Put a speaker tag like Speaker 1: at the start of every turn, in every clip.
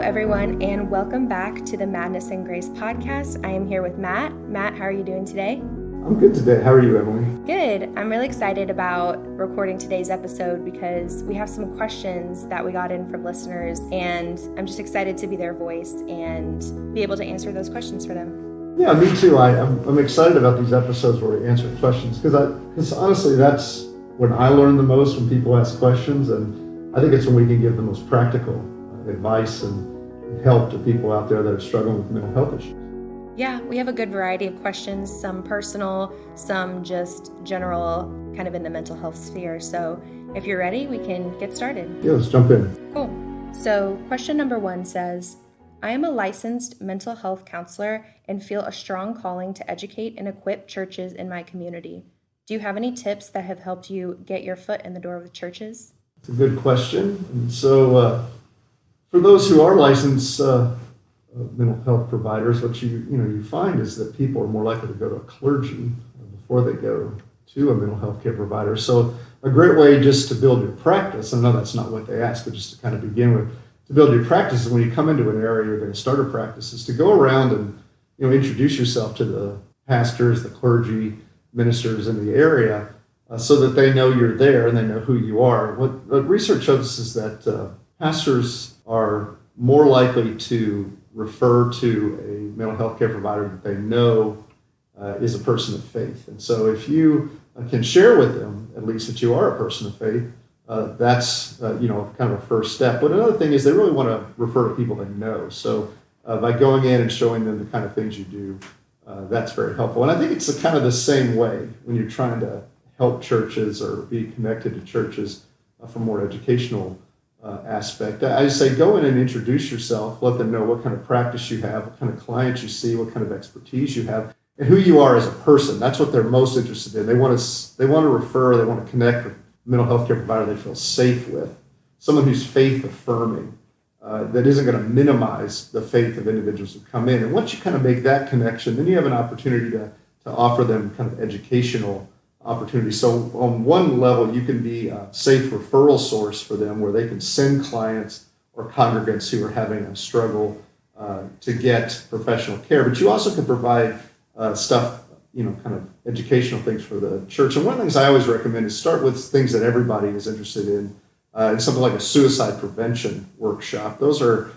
Speaker 1: everyone, and welcome back to the Madness and Grace podcast. I am here with Matt. Matt, how are you doing today?
Speaker 2: I'm good today. How are you, Emily?
Speaker 1: Good. I'm really excited about recording today's episode because we have some questions that we got in from listeners, and I'm just excited to be their voice and be able to answer those questions for them.
Speaker 2: Yeah, me too. I'm excited about these episodes where we answer questions because honestly, that's when I learn the most, when people ask questions, and I think it's when we can give the most practical advice and help to people out there that are struggling with mental health issues.
Speaker 1: Yeah, we have a good variety of questions, some personal, some just general, kind of in the mental health sphere. So if you're ready, we can get started.
Speaker 2: Yeah, let's jump in.
Speaker 1: Cool. So question number 1 says, I am a licensed mental health counselor and feel a strong calling to educate and equip churches in my community. Do you have any tips that have helped you get your foot in the door of the churches?
Speaker 2: It's a good question. And so for those who are licensed mental health providers, what you find is that people are more likely to go to a clergy before they go to a mental health care provider. So a great way just to build your practice, I know that's not what they ask, but just to kind of begin with, to build your practice is when you come into an area you're going to start a practice, is to go around and introduce yourself to the pastors, the clergy, ministers in the area, so that they know you're there and they know who you are. What research shows is that pastors are more likely to refer to a mental health care provider that they know is a person of faith. And so if you can share with them, at least, that you are a person of faith, that's kind of a first step. But another thing is they really want to refer to people they know. So by going in and showing them the kind of things you do, that's very helpful. And I think it's kind of the same way when you're trying to help churches or be connected to churches for more educational aspect. I just say go in and introduce yourself, let them know what kind of practice you have, what kind of clients you see, what kind of expertise you have, and who you are as a person. That's what they're most interested in. They want to refer, they want to connect with a mental health care provider they feel safe with, someone who's faith affirming, that isn't going to minimize the faith of individuals who come in. And once you kind of make that connection, then you have an opportunity to offer them kind of educational opportunities. So on one level, you can be a safe referral source for them where they can send clients or congregants who are having a struggle to get professional care. But you also can provide stuff, kind of educational things for the church. And one of the things I always recommend is start with things that everybody is interested in. Something like a suicide prevention workshop. Those are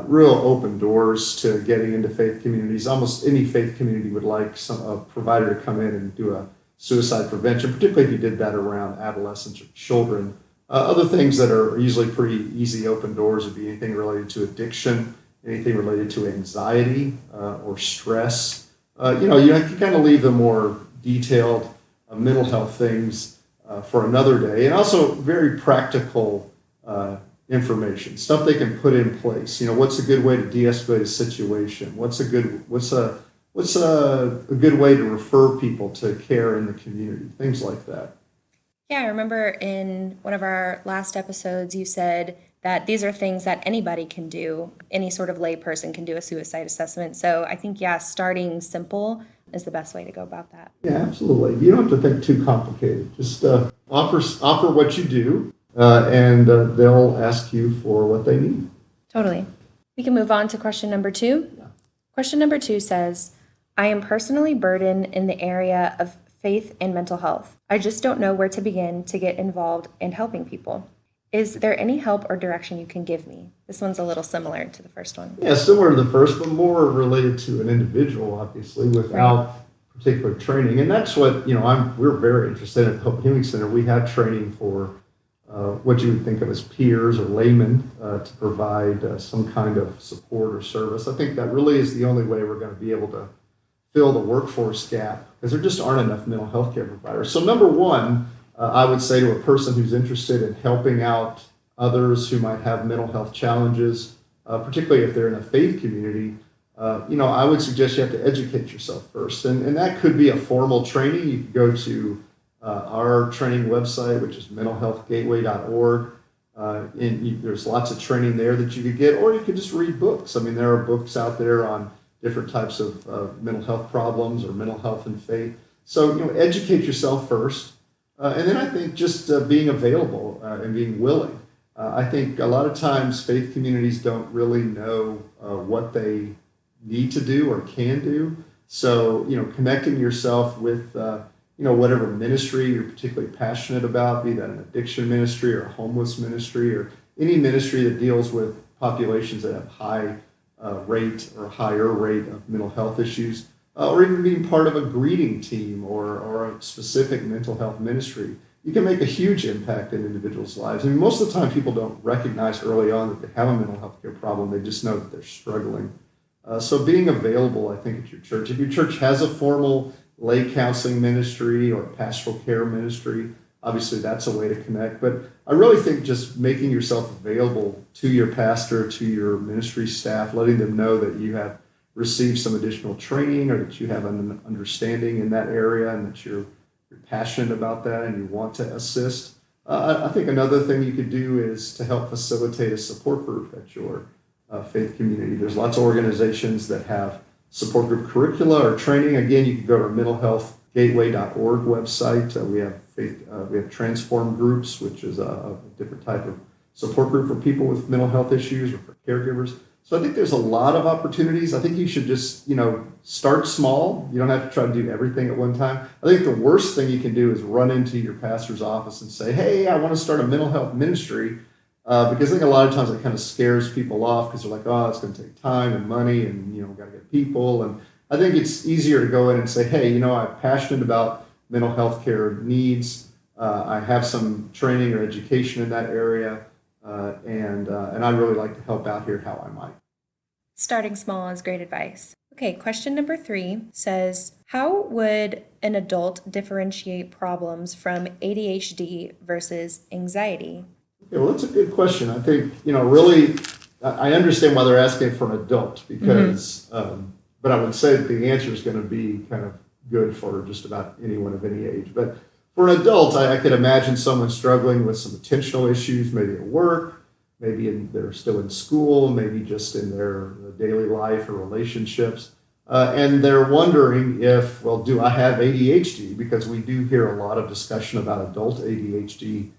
Speaker 2: real open doors to getting into faith communities. Almost any faith community would like a provider to come in and do a suicide prevention, particularly if you did that around adolescents or children. Other things that are usually pretty easy open doors would be anything related to addiction, anything related to anxiety or stress. You can kind of leave the more detailed mental health things for another day, and also very practical information, stuff they can put in place. What's a good way to de-escalate a situation? What's a good way to refer people to care in the community? Things like that.
Speaker 1: Yeah, I remember in one of our last episodes, you said that these are things that anybody can do. Any sort of lay person can do a suicide assessment. So I think, starting simple is the best way to go about that.
Speaker 2: Yeah, absolutely. You don't have to think too complicated. Just offer what you do, and they'll ask you for what they need.
Speaker 1: Totally. We can move on to question number 2. Yeah. Question number 2 says, I am personally burdened in the area of faith and mental health. I just don't know where to begin to get involved in helping people. Is there any help or direction you can give me? This one's a little similar to the first one.
Speaker 2: Yeah, similar to the first, but more related to an individual, obviously, without particular training. And that's what, we're very interested in at the Hope Healing Center. We have training for what you would think of as peers or laymen to provide some kind of support or service. I think that really is the only way we're going to be able to fill the workforce gap, because there just aren't enough mental health care providers. So number one, I would say to a person who's interested in helping out others who might have mental health challenges, particularly if they're in a faith community, I would suggest you have to educate yourself first. And that could be a formal training. You can go to our training website, which is mentalhealthgateway.org. There's lots of training there that you could get, or you could just read books. I mean, there are books out there on different types of mental health problems or mental health and faith. So, educate yourself first. And then I think just being available and being willing. I think a lot of times faith communities don't really know what they need to do or can do. So, connecting yourself with, whatever ministry you're particularly passionate about, be that an addiction ministry or a homeless ministry or any ministry that deals with populations that have high rate or higher rate of mental health issues, or even being part of a greeting team or a specific mental health ministry, you can make a huge impact in individuals' lives. I mean, most of the time people don't recognize early on that they have a mental health care problem. They just know that they're struggling. So being available, I think, at your church, if your church has a formal lay counseling ministry or pastoral care ministry, obviously that's a way to connect. But I really think just making yourself available to your pastor, to your ministry staff, letting them know that you have received some additional training or that you have an understanding in that area and that you're passionate about that and you want to assist. I think another thing you could do is to help facilitate a support group at your faith community. There's lots of organizations that have support group curricula or training. Again, you can go to our mentalhealthgateway.org website. We have transform groups, which is a different type of support group for people with mental health issues or for caregivers. So I think there's a lot of opportunities. I think you should just, start small. You don't have to try to do everything at one time. I think the worst thing you can do is run into your pastor's office and say, hey, I want to start a mental health ministry. Because I think a lot of times it kind of scares people off because they're like, oh, it's going to take time and money and, we've got to get people. And I think it's easier to go in and say, hey, I'm passionate about mental health care needs. I have some training or education in that area. And I'd really like to help out here how I might.
Speaker 1: Starting small is great advice. Okay, question number 3 says, how would an adult differentiate problems from ADHD versus anxiety?
Speaker 2: Okay, well, that's a good question. I think, really, I understand why they're asking for an adult because, but I would say that the answer is going to be kind of good for just about anyone of any age. But for an adult, I could imagine someone struggling with some attentional issues, maybe at work, maybe they're still in school, maybe just in their daily life or relationships. And they're wondering if, well, do I have ADHD? Because we do hear a lot of discussion about adult ADHD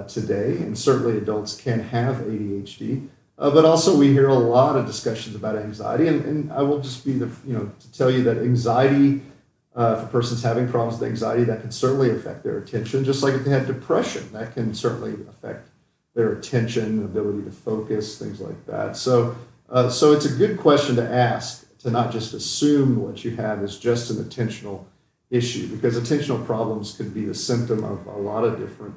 Speaker 2: today, and certainly adults can have ADHD. But also we hear a lot of discussions about anxiety, and I will just be to tell you that anxiety, if a person's having problems with anxiety, that can certainly affect their attention, just like if they have depression, that can certainly affect their attention, ability to focus, things like that. So it's a good question to ask, to not just assume what you have is just an attentional issue, because attentional problems could be the symptom of a lot of different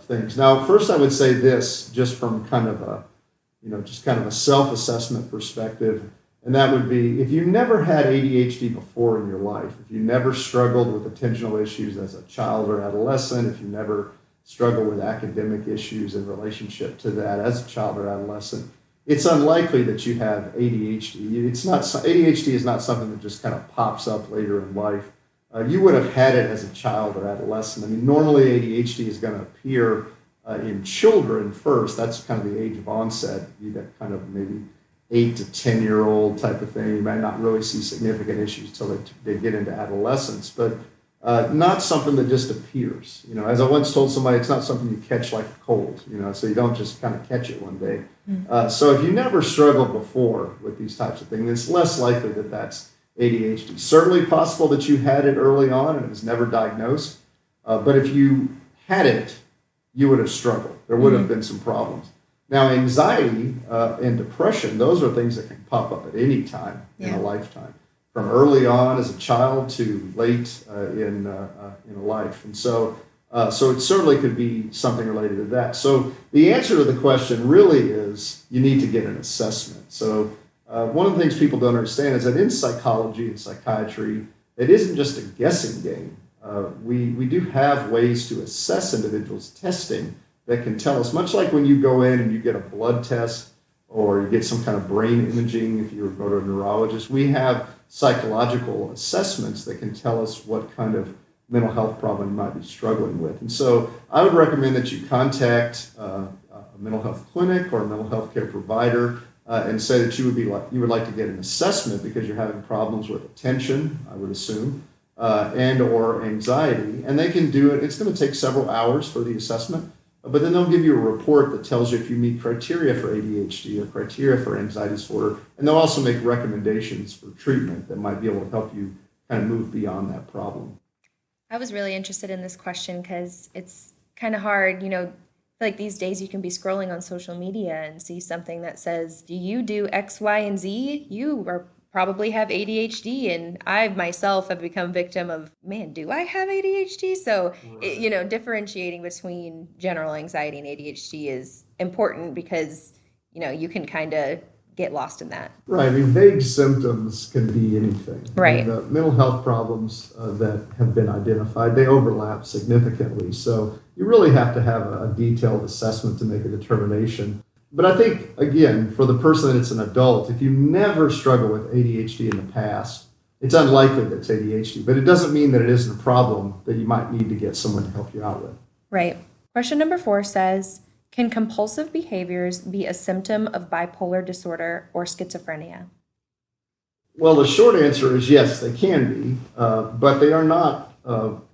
Speaker 2: things. Now, first I would say this, just from kind of a self-assessment perspective, and that would be, if you never had ADHD before in your life, if you never struggled with attentional issues as a child or adolescent, if you never struggled with academic issues in relationship to that as a child or adolescent, it's unlikely that you have ADHD. ADHD is not something that just kind of pops up later in life. You would have had it as a child or adolescent. I mean, normally ADHD is going to appear in children first. That's kind of the age of onset. You get kind of maybe 8 to 10-year-old type of thing. You might not really see significant issues until they get into adolescence, but not something that just appears. As I once told somebody, it's not something you catch like a cold, so you don't just kind of catch it one day. So if you never struggled before with these types of things, it's less likely that that's ADHD. Certainly possible that you had it early on and it was never diagnosed, but if you had it, you would have struggled. There would have been some problems. Now, anxiety and depression, those are things that can pop up at any time in a lifetime, from early on as a child to late in life. And so it certainly could be something related to that. So the answer to the question really is you need to get an assessment. So one of the things people don't understand is that in psychology and psychiatry, it isn't just a guessing game. We do have ways to assess individuals, testing that can tell us, much like when you go in and you get a blood test or you get some kind of brain imaging if you go to a neurologist, we have psychological assessments that can tell us what kind of mental health problem you might be struggling with. And so I would recommend that you contact a mental health clinic or a mental health care provider and say that you would like to get an assessment because you're having problems with attention, I would assume, and or anxiety. And they can do it. It's going to take several hours for the assessment. But then they'll give you a report that tells you if you meet criteria for ADHD or criteria for anxiety disorder, and they'll also make recommendations for treatment that might be able to help you kind of move beyond that problem.
Speaker 1: I was really interested in this question because it's kind of hard, like these days you can be scrolling on social media and see something that says, do you do X, Y, and Z? You are probably have ADHD, and I myself have become victim of, man, do I have ADHD? So,
Speaker 2: Right.
Speaker 1: differentiating between general anxiety and ADHD is important because, you can kind of get lost in that.
Speaker 2: Right. I mean, vague symptoms can be anything.
Speaker 1: Right.
Speaker 2: And the mental health problems that have been identified, they overlap significantly. So you really have to have a detailed assessment to make a determination. But I think, again, for the person that's an adult, if you never struggled with ADHD in the past, it's unlikely that it's ADHD. But it doesn't mean that it isn't a problem that you might need to get someone to help you out with.
Speaker 1: Right. Question number 4 says, can compulsive behaviors be a symptom of bipolar disorder or schizophrenia?
Speaker 2: Well, the short answer is yes, they can be, but they are not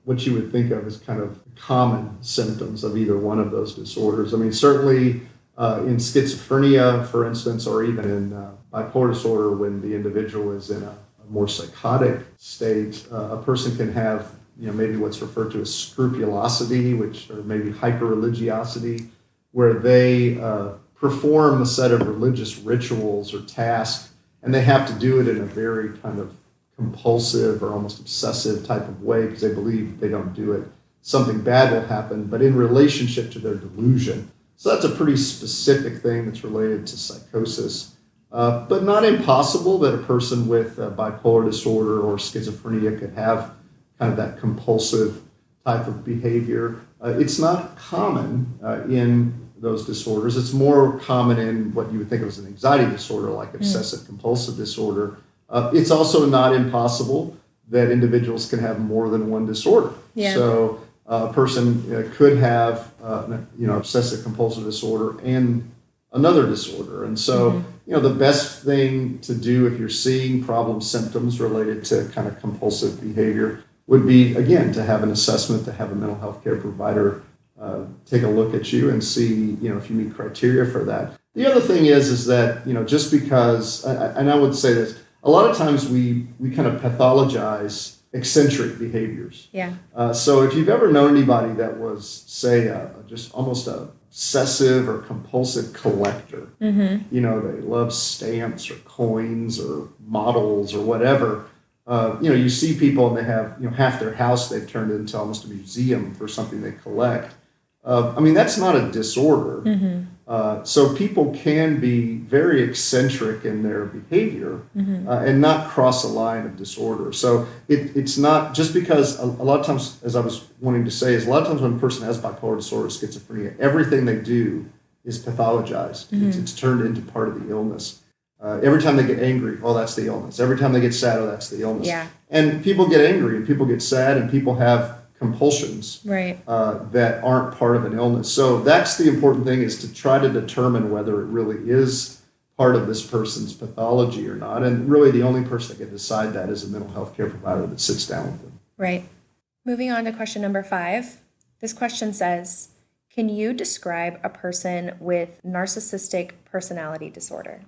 Speaker 2: what you would think of as kind of common symptoms of either one of those disorders. I mean, certainly in schizophrenia, for instance, or even in bipolar disorder, when the individual is in a more psychotic state, a person can have, maybe what's referred to as scrupulosity, or maybe hyper-religiosity, where they perform a set of religious rituals or tasks, and they have to do it in a very kind of compulsive or almost obsessive type of way because they believe if they don't do it, something bad will happen, but in relationship to their delusion. So that's a pretty specific thing that's related to psychosis, but not impossible that a person with bipolar disorder or schizophrenia could have kind of that compulsive type of behavior. It's not common in those disorders. It's more common in what you would think of as an anxiety disorder, like obsessive compulsive disorder. It's also not impossible that individuals can have more than one disorder.
Speaker 1: Yeah.
Speaker 2: So a person could have, obsessive compulsive disorder and another disorder. And so, the best thing to do if you're seeing problem symptoms related to kind of compulsive behavior would be, again, to have an assessment, to have a mental health care provider take a look at you and see, if you meet criteria for that. The other thing is that, just because, and I would say this, a lot of times we kind of pathologize eccentric behaviors.
Speaker 1: Yeah.
Speaker 2: So if you've ever known anybody that was, say, just almost a obsessive or compulsive collector, they love stamps or coins or models or whatever. You see people and they have, half their house they've turned into almost a museum for something they collect. That's not a disorder. So people can be very eccentric in their behavior and not cross a line of disorder. So it's not just because a lot of times, as I was wanting to say, is a lot of times when a person has bipolar disorder or schizophrenia, everything they do is pathologized. It's turned into part of the illness. Every time they get angry, oh, that's the illness. Every time they get sad, oh, that's the illness.
Speaker 1: Yeah.
Speaker 2: And people get angry and people get sad and people have compulsions that aren't part of an illness. So that's the important thing, is to try to determine whether it really is part of this person's pathology or not. And really the only person that can decide that is a mental health care provider that sits down with them.
Speaker 1: Right. Moving on to question number 5. This question says, can you describe a person with narcissistic personality disorder?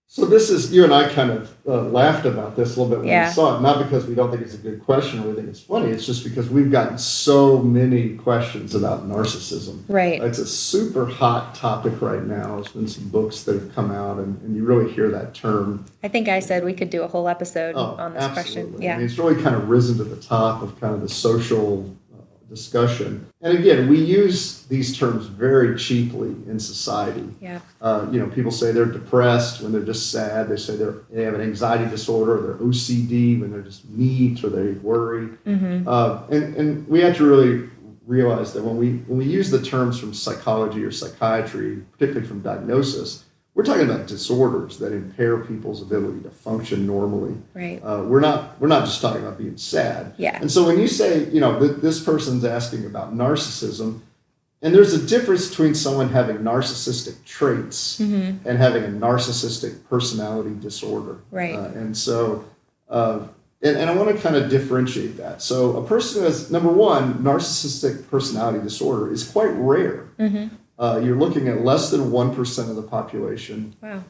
Speaker 2: So this is, you and I kind of laughed about this a little bit when we saw it, not because we don't think it's a good question or we think it's funny, it's just because we've gotten so many questions about narcissism.
Speaker 1: Right.
Speaker 2: It's a super hot topic right now. There's been some books that have come out and you really hear that term.
Speaker 1: I think I said we could do a whole episode on this
Speaker 2: absolutely.
Speaker 1: question. Yeah.
Speaker 2: It's really kind of risen to the top of kind of the social discussion. And again, we use these terms very cheaply in society.
Speaker 1: Yeah.
Speaker 2: People say they're depressed when they're just sad. They say they have an anxiety disorder, or they're OCD when they're just neat, or they worry. And we have to really realize that when we use the terms from psychology or psychiatry, particularly from diagnosis, we're talking about disorders that impair people's ability to function normally.
Speaker 1: Right.
Speaker 2: We're not just talking about being sad.
Speaker 1: Yeah.
Speaker 2: And so when you say, this person's asking about narcissism, and there's a difference between someone having narcissistic traits and having a narcissistic personality disorder.
Speaker 1: Right.
Speaker 2: And so And I want to kind of differentiate that. So a person who has, number one, narcissistic personality disorder is quite rare. You're looking at less than 1% of the population.
Speaker 1: Wow.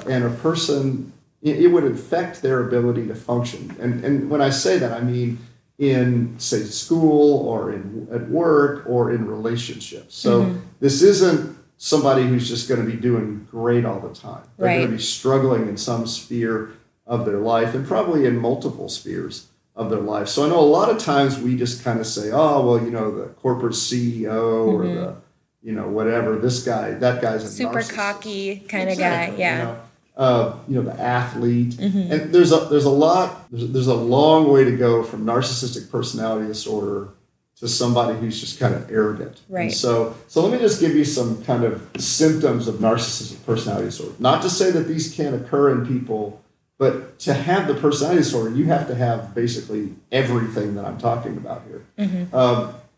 Speaker 2: And a person, it would affect their ability to function. And when I say that, I mean in, say, school or at work or in relationships. So this isn't somebody who's just going to be doing great all the time. They're going to be struggling in some sphere of their life and probably in multiple spheres of their life. So I know a lot of times we just kind of say, oh, well, the corporate CEO or the, whatever, this guy, that guy's a
Speaker 1: super
Speaker 2: narcissist.
Speaker 1: Cocky kind of guy. Yeah.
Speaker 2: The athlete. And there's a long way to go from narcissistic personality disorder to somebody who's just kind of arrogant.
Speaker 1: Right.
Speaker 2: And so let me just give you some kind of symptoms of narcissistic personality disorder. Not to say that these can't occur in people, but to have the personality disorder, you have to have basically everything that I'm talking about here.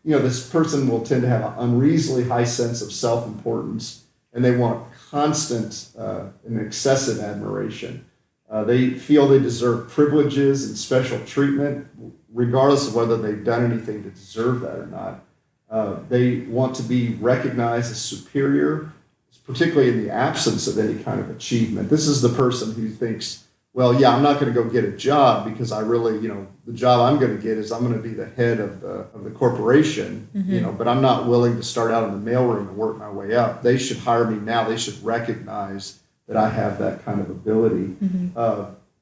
Speaker 2: This person will tend to have an unreasonably high sense of self-importance, and they want constant and excessive admiration. They feel they deserve privileges and special treatment, regardless of whether they've done anything to deserve that or not. They want to be recognized as superior, particularly in the absence of any kind of achievement. This is the person who thinks, well, yeah, I'm not going to go get a job because I really, the job I'm going to get is I'm going to be the head of the corporation, but I'm not willing to start out in the mailroom and work my way up. They should hire me now. They should recognize that I have that kind of ability.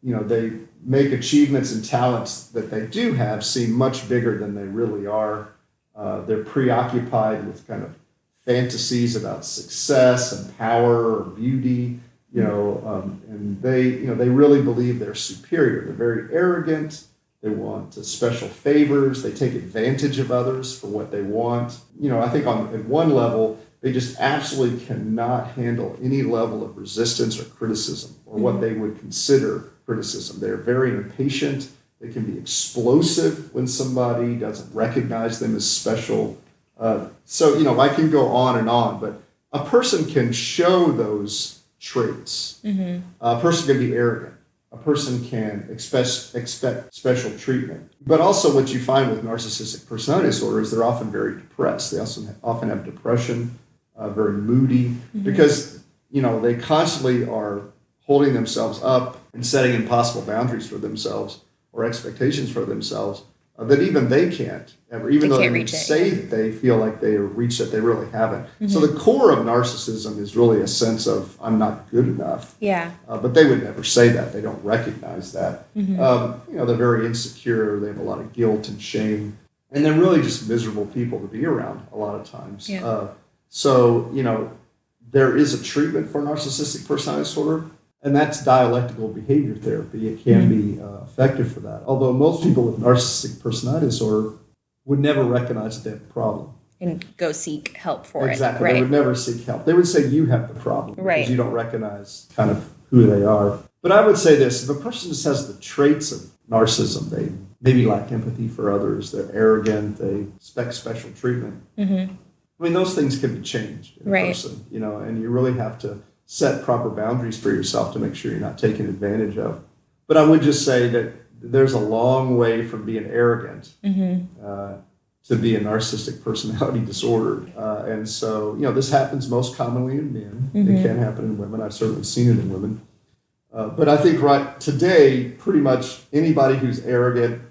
Speaker 2: They make achievements and talents that they do have seem much bigger than they really are. They're preoccupied with kind of fantasies about success and power or beauty. And they really believe they're superior. They're very arrogant. They want special favors. They take advantage of others for what they want. I think at one level, they just absolutely cannot handle any level of resistance or criticism or what they would consider criticism. They're very impatient. They can be explosive when somebody doesn't recognize them as special. I can go on, but a person can show those traits. A person can be arrogant. A person can expect special treatment. But also what you find with narcissistic personality disorder is they're often very depressed. They also often have depression, very moody, because, they constantly are holding themselves up and setting impossible boundaries for themselves or expectations for themselves that even they can't ever, even though they say that they feel like they have reached it, they really haven't. So the core of narcissism is really a sense of I'm not good enough.
Speaker 1: Yeah.
Speaker 2: But they would never say that. They don't recognize that. They're very insecure. They have a lot of guilt and shame. And they're really just miserable people to be around a lot of times.
Speaker 1: Yeah.
Speaker 2: There is a treatment for narcissistic personality disorder, and that's dialectical behavior therapy. It can be effective for that. Although most people with narcissistic personality disorder would never recognize that they have a problem.
Speaker 1: And go seek help for it.
Speaker 2: Exactly. They would never seek help. They would say you have the problem because you don't recognize kind of who they are. But I would say this, if a person just has the traits of narcissism, they maybe lack empathy for others, they're arrogant, they expect special treatment. I mean, those things can be changed in a person, and you really have to set proper boundaries for yourself to make sure you're not taken advantage of. But I would just say that there's a long way from being arrogant to be a narcissistic personality disorder. And so, this happens most commonly in men. It can happen in women. I've certainly seen it in women. But I think right today, pretty much anybody who's arrogant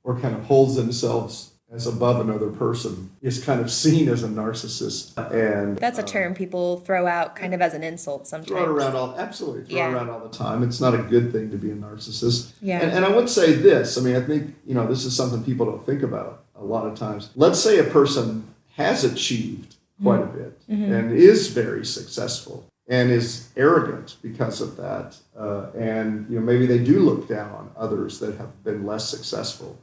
Speaker 2: or kind of holds themselves as above another person is kind of seen as a narcissist. And
Speaker 1: that's a term people throw out kind of as an insult sometimes.
Speaker 2: Throw it around all the time. It's not a good thing to be a narcissist.
Speaker 1: Yeah.
Speaker 2: And I would say this, I think, this is something people don't think about a lot of times. Let's say a person has achieved quite a bit and is very successful and is arrogant because of that. And maybe they do look down on others that have been less successful.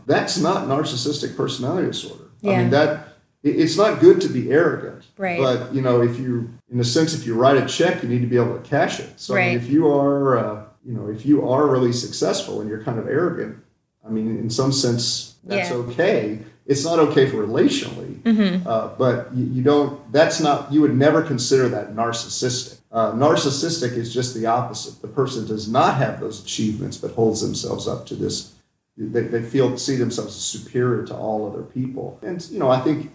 Speaker 2: That's not narcissistic personality disorder.
Speaker 1: Yeah.
Speaker 2: It's not good to be arrogant.
Speaker 1: Right.
Speaker 2: But if you write a check, you need to be able to cash it. So if you are really successful and you're kind of arrogant, in some sense that's okay. It's not okay for relationally, but you don't, that's not, you would never consider that narcissistic. Narcissistic is just the opposite. The person does not have those achievements, but holds themselves up to this. They see themselves as superior to all other people. And, I think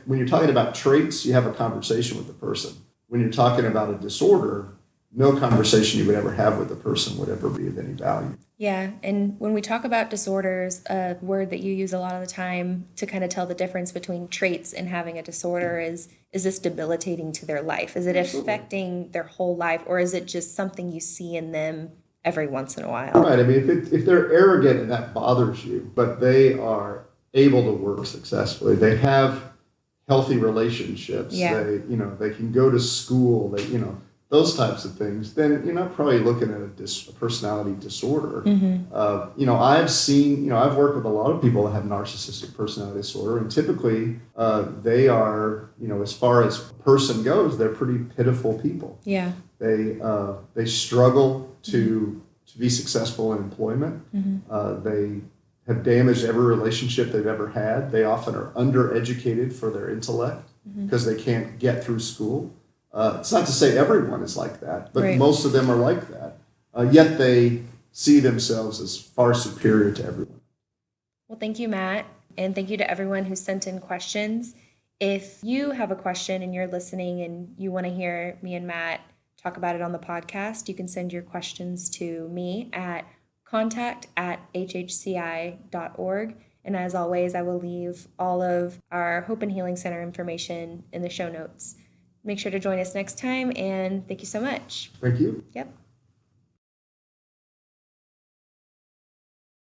Speaker 2: when you're talking about traits, you have a conversation with the person. When you're talking about a disorder, no conversation you would ever have with the person would ever be of any value.
Speaker 1: Yeah, and when we talk about disorders, a word that you use a lot of the time to kind of tell the difference between traits and having a disorder is this debilitating to their life? Is it affecting their whole life, or is it just something you see in them every once in a while?
Speaker 2: Right. I mean, if they're arrogant and that bothers you, but they are able to work successfully, they have healthy relationships, they can go to school, those types of things, then you're not probably looking at a personality disorder. I've worked with a lot of people that have narcissistic personality disorder, and typically they are, as far as a person goes, they're pretty pitiful people.
Speaker 1: Yeah.
Speaker 2: They struggle to be successful in employment. They have damaged every relationship they've ever had. They often are undereducated for their intellect because they can't get through school. It's not to say everyone is like that, but most of them are like that. Yet they see themselves as far superior to everyone.
Speaker 1: Well, thank you, Matt. And thank you to everyone who sent in questions. If you have a question and you're listening and you want to hear me and Matt talk about it on the podcast, you can send your questions to me at contact@hhci.org. And as always, I will leave all of our Hope and Healing Center information in the show notes. Make sure to join us next time, and thank you so much.
Speaker 2: Thank you.
Speaker 1: Yep.